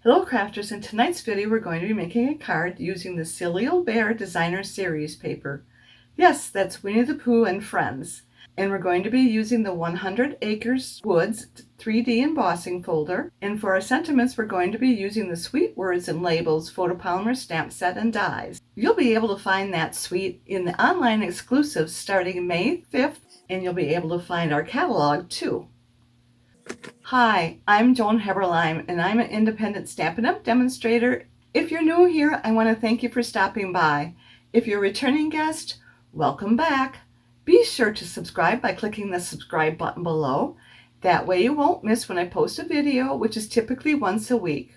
Hello crafters, in tonight's video we're going to be making a card using the Silly Old Bear Designer Series paper. Yes, that's Winnie the Pooh and Friends. And we're going to be using the 100 Acres Woods 3D embossing folder. And for our sentiments we're going to be using the Sweet Words and Labels Photopolymer stamp set and dies. You'll be able to find that suite in the online exclusives starting May 5th, and you'll be able to find our catalog too. Hi, I'm Joan and I'm an independent Stampin' Up! Demonstrator. If you're new here, I want to thank you for stopping by. If you're a returning guest, welcome back. Be sure to subscribe by clicking the subscribe button below. That way you won't miss when I post a video, which is typically once a week.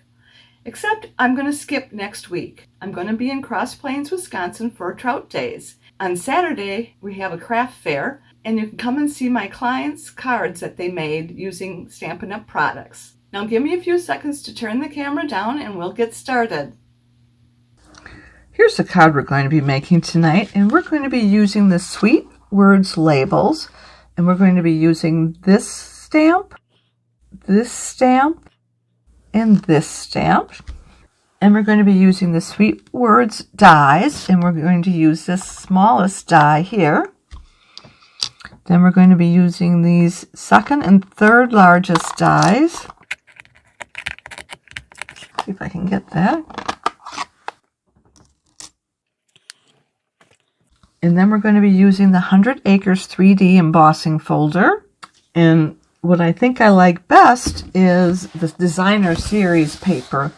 Except I'm going to skip next week. I'm going to be in Cross Plains, Wisconsin for Trout Days. On Saturday, we have a craft fair, and you can come and see my clients' cards that they made using Stampin' Up! Products. Now give me a few seconds to turn the camera down and we'll get started. Here's the card we're going to be making tonight, and we're going to be using the Sweet Words labels, and we're going to be using this stamp, and this stamp. And we're going to be using the Sweet Words dies, and we're going to use this smallest die here. Then we're going to be using these second and third largest dies. See if I can get that. And then we're going to be using the 100 Acres 3D embossing folder. And what I think I like best is the Designer Series paper.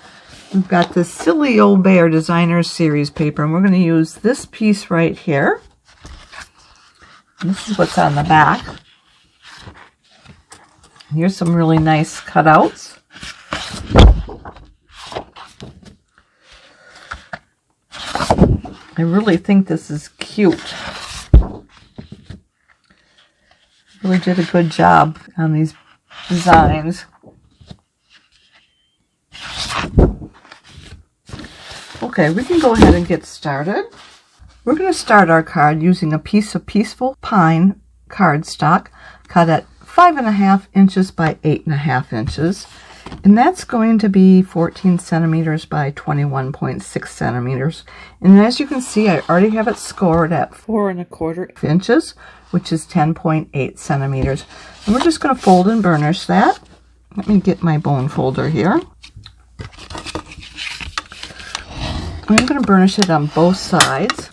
We've got the Silly Old Bear Designer Series paper, and we're going to use this piece right here. And this is what's on the back. Here's some really nice cutouts. I really think this is cute. Really did a good job on these designs. Okay, we can go ahead and get started. We're going to start our card using a piece of PEACEFUL Pine cardstock cut at 5.5 inches by 8.5 inches. And that's going to be 14 centimeters by 21.6 centimeters. And as you can see, I already have it scored at 4.25 inches, which is 10.8 centimeters. And we're just going to fold and burnish that. Let me get my bone folder here. I'm going to burnish it on both sides.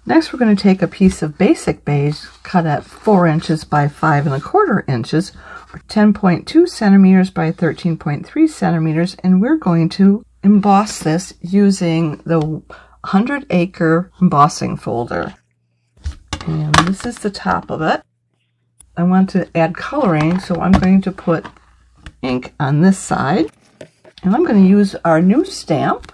Next, we're going to take a piece of BASIC Beige cut at 4 inches by 5.25 inches, or 10.2 centimeters by 13.3 centimeters, and we're going to emboss this using the 100 Acre embossing folder. And this is the top of it. I want to add coloring, so I'm going to put ink on this side. And I'm going to use our new stamp.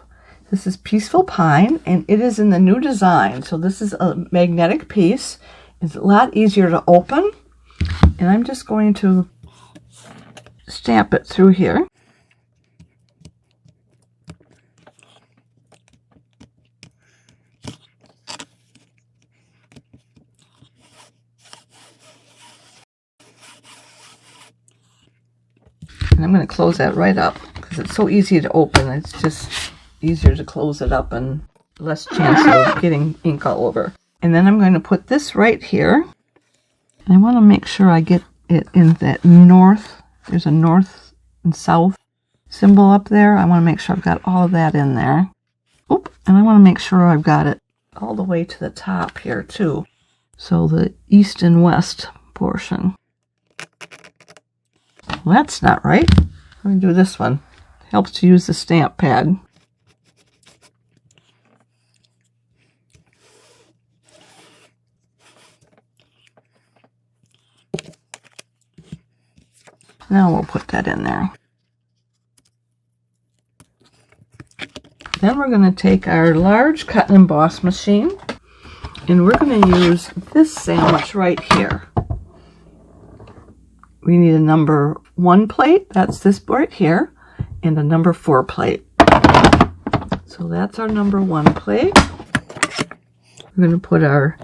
This is PEACEFUL Pine, and it is in the new design. So this is a magnetic piece. It's a lot easier to open. And I'm just going to stamp it through here. And I'm going to close that right up because it's so easy to open. It's just easier to close it up and less chance of getting ink all over. And then I'm going to put this right here. I want to make sure I get it in that north. There's a north and south symbol up there. I want to make sure I've got all of that in there. Oop, and I want to make sure I've got it all the way to the top here too. So the east and west portion. Well, that's not right. Let me do this one. Helps to use the stamp pad. Now we'll put that in there. Then we're going to take our large cut and emboss machine, and we're going to use this sandwich right here. We need a number 1 plate, that's this right here, and a number 4 plate. So that's our number 1 plate. We're going to put our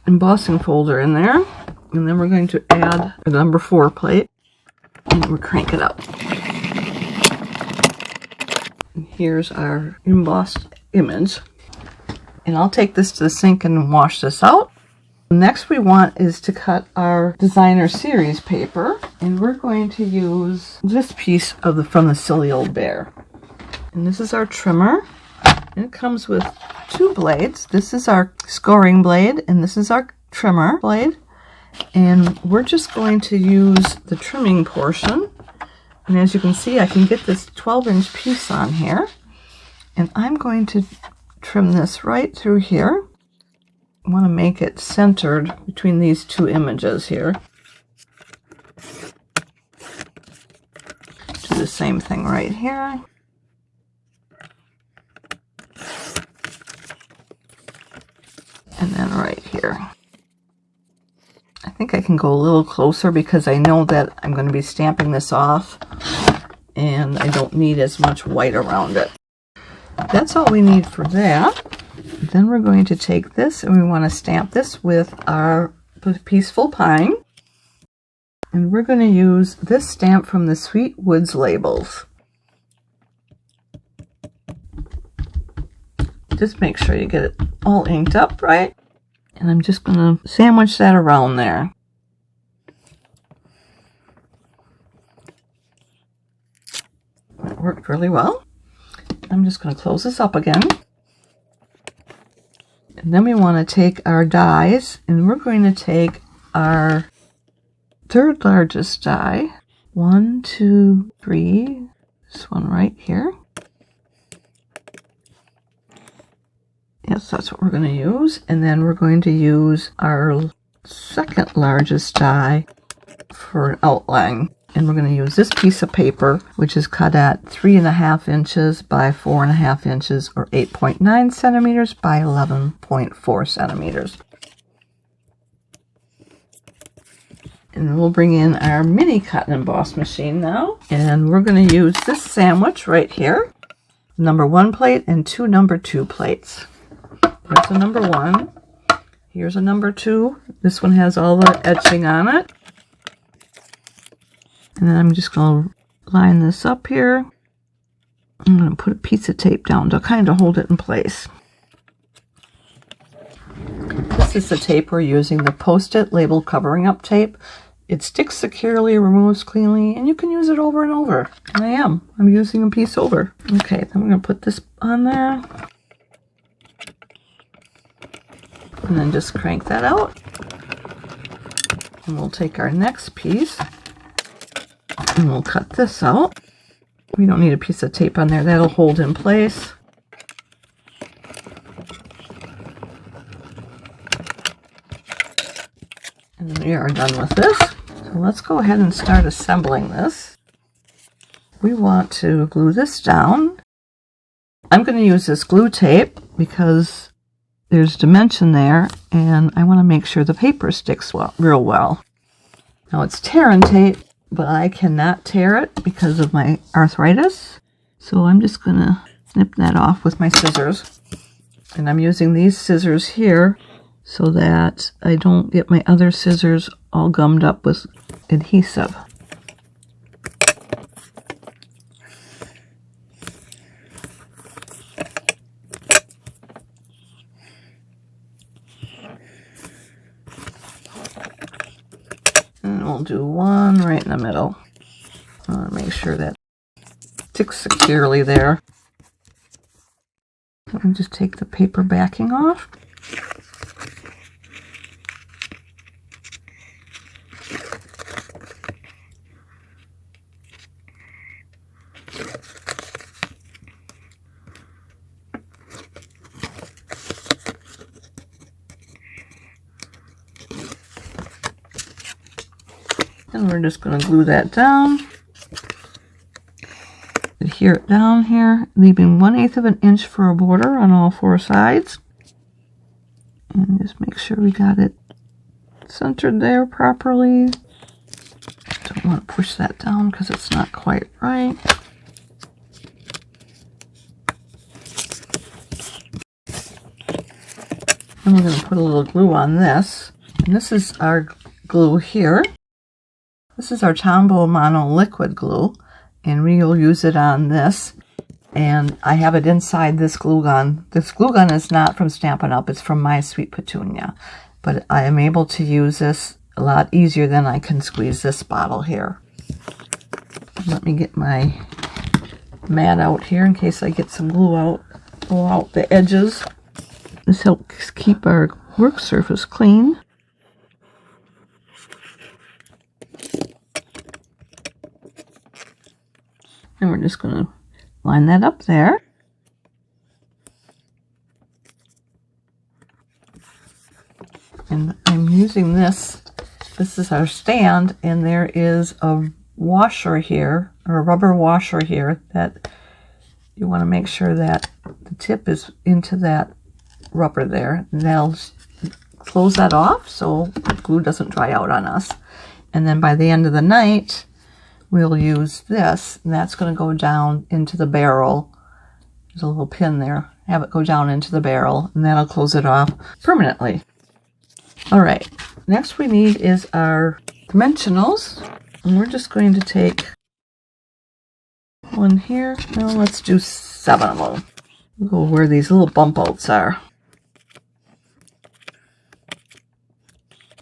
embossing folder in there. And then we're going to add a number 4 plate, and we'll crank it up. And here's our embossed image. And I'll take this to the sink and wash this out. Next we want is to cut our designer series paper, and we're going to use this piece of from the Silly Old Bear. And this is our trimmer, and it comes with two blades. This is our scoring blade, and this is our trimmer blade. And we're just going to use the trimming portion. And as you can see, I can get this 12-inch piece on here, and I'm going to trim this right through here. I want to make it centered between these two images here. Do the same thing right here. And then right here. I think I can go a little closer because I know that I'm going to be stamping this off and I don't need as much white around it. That's all we need for that. Then we're going to take this and we want to stamp this with our Peaceful Pine. And we're going to use this stamp from the Sweet Woods labels. Just make sure you get it all inked up right. And I'm just going to sandwich that around there. That worked really well. I'm just going to close this up again. And then we want to take our dies, and we're going to take our third largest die. 1, 2, 3. This one right here. Yes, that's what we're going to use. And then we're going to use our second largest die for an outline. And we're going to use this piece of paper, which is cut at 3.5 inches by 4.5 inches, or 8.9 centimeters by 11.4 centimeters. And we'll bring in our mini cut and emboss machine now. And we're going to use this sandwich right here. Number 1 plate and 2 number 2 plates. There's a number 1. Here's a number 2. This one has all the etching on it. And then I'm just going to line this up here. I'm going to put a piece of tape down to kind of hold it in place. This is the tape we're using, the Post-it label covering up tape. It sticks securely, removes cleanly, and you can use it over and over. And I'm using a piece over. Okay, then we're going to put this on there. And then just crank that out. And we'll take our next piece. And we'll cut this out. We don't need a piece of tape on there. That'll hold in place. And we are done with this. So let's go ahead and start assembling this. We want to glue this down. I'm going to use this glue tape because there's dimension there, and I want to make sure the paper sticks real well. Now it's tear-in tape, but I cannot tear it because of my arthritis. So I'm just going to snip that off with my scissors. And I'm using these scissors here so that I don't get my other scissors all gummed up with adhesive. And we'll do one right in the middle. I want to make sure that sticks securely there. And just take the paper backing off. And we're just going to glue that down. Adhere it down here, leaving 1/8 of an inch for a border on all 4 sides. And just make sure we got it centered there properly. Don't want to push that down because it's not quite right. And we're going to put a little glue on this. And this is our glue here. This is our Tombow Mono liquid glue, and we'll use it on this. and I have it inside this glue gun. This glue gun is not from Stampin' Up, it's from My Sweet Petunia, but I am able to use this a lot easier than I can squeeze this bottle here. Let me get my mat out here in case I get some glue out, blow out the edges. This helps keep our work surface clean. And we're just going to line that up there. And I'm using this. This is our stand, and there is a washer here, or a rubber washer here, that you want to make sure that the tip is into that rubber there. And that'll close that off so glue doesn't dry out on us. And then by the end of the night, we'll use this, and that's going to go down into the barrel. There's a little pin there. Have it go down into the barrel, and that'll close it off permanently. All right, next we need is our dimensionals, and we're just going to take one here. Well, let's do 7 of them. We'll go where these little bump outs are.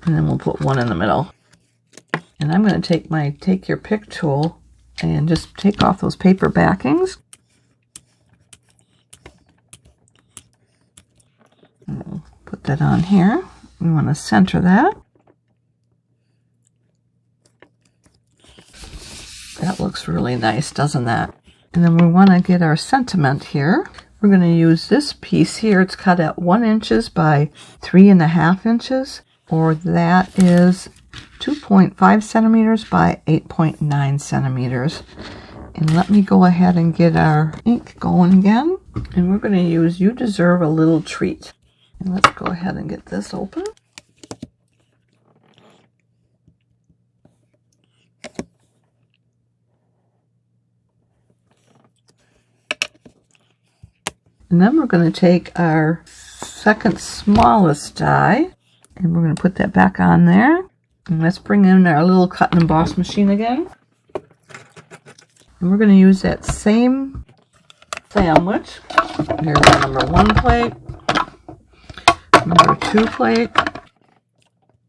And then we'll put one in the middle. And I'm going to take my Take Your Pick tool and just take off those paper backings. And we'll put that on here. We want to center that. That looks really nice, doesn't that? And then we want to get our sentiment here. We're going to use this piece here. It's cut at 1 inches by 3.5 inches, or that is 2.5 centimeters by 8.9 centimeters. And let me go ahead and get our ink going again. And we're going to use You Deserve a Little Treat. And let's go ahead and get this open. And then we're going to take our second smallest die, and we're going to put that back on there. And let's bring in our little cut and emboss machine again. And we're going to use that same sandwich. Here's our number 1 plate, number 2 plate.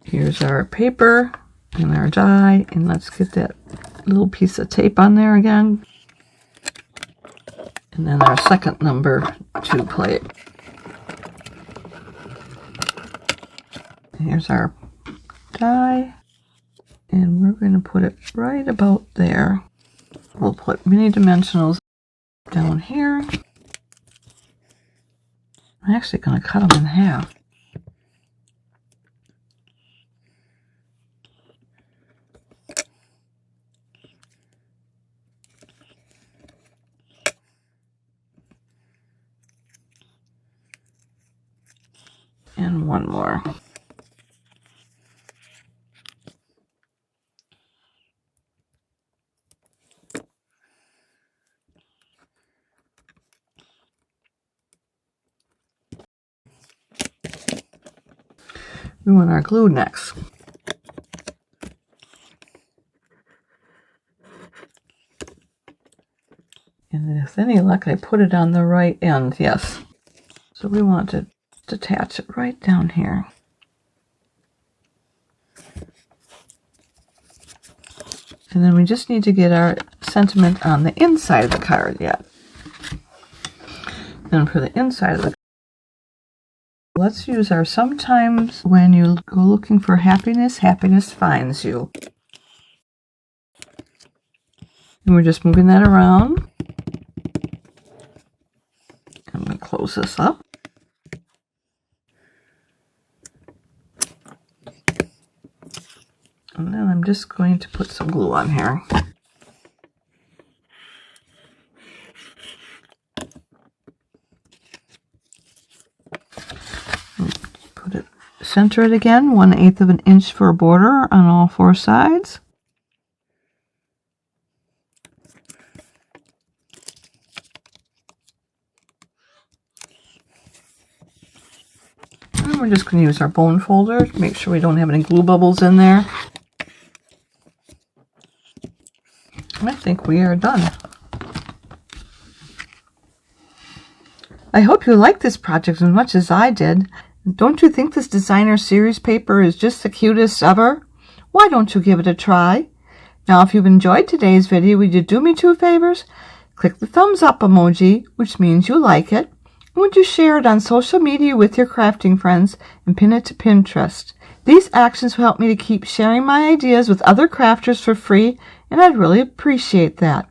Here's our paper and our die. And let's get that little piece of tape on there again. And then our second number 2 plate. Here's our die, and we're going to put it right about there. We'll put mini dimensionals down here. I'm actually going to cut them in half. And one more. We want our glue next. And with any luck, I put it on the right end, yes. So we want to attach it right down here. And then we just need to get our sentiment on the inside of the card yet. And for the inside of the card, let's use our Sometimes When You Go Looking for Happiness, Happiness Finds You. And we're just moving that around. I'm going to close this up. And then I'm just going to put some glue on here. Put it, center it again, 1/8 of an inch for a border on all 4 sides. And we're just going to use our bone folder to make sure we don't have any glue bubbles in there. I think we are done. I hope you liked this project as much as I did. Don't you think this designer series paper is just the cutest ever? Why don't you give it a try? Now, if you've enjoyed today's video, would you do me two favors? Click the thumbs up emoji, which means you like it. And would you share it on social media with your crafting friends and pin it to Pinterest? These actions will help me to keep sharing my ideas with other crafters for free, and I'd really appreciate that.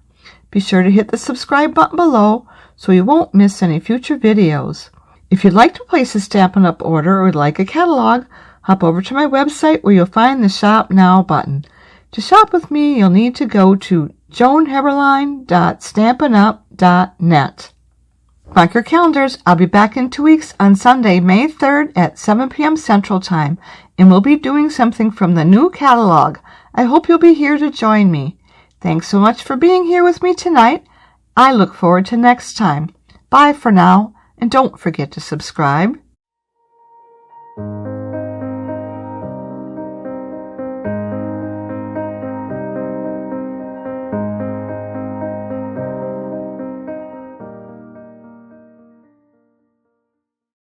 Be sure to hit the subscribe button below so you won't miss any future videos. If you'd like to place a Stampin' Up! Order or would like a catalog, hop over to my website where you'll find the Shop Now button. To shop with me, you'll need to go to joanheberlein.stampinup.net. Mark your calendars. I'll be back in 2 weeks on Sunday, May 3rd at 7 p.m. Central Time, and we'll be doing something from the new catalog. I hope you'll be here to join me. Thanks so much for being here with me tonight. I look forward to next time. Bye for now, and don't forget to subscribe.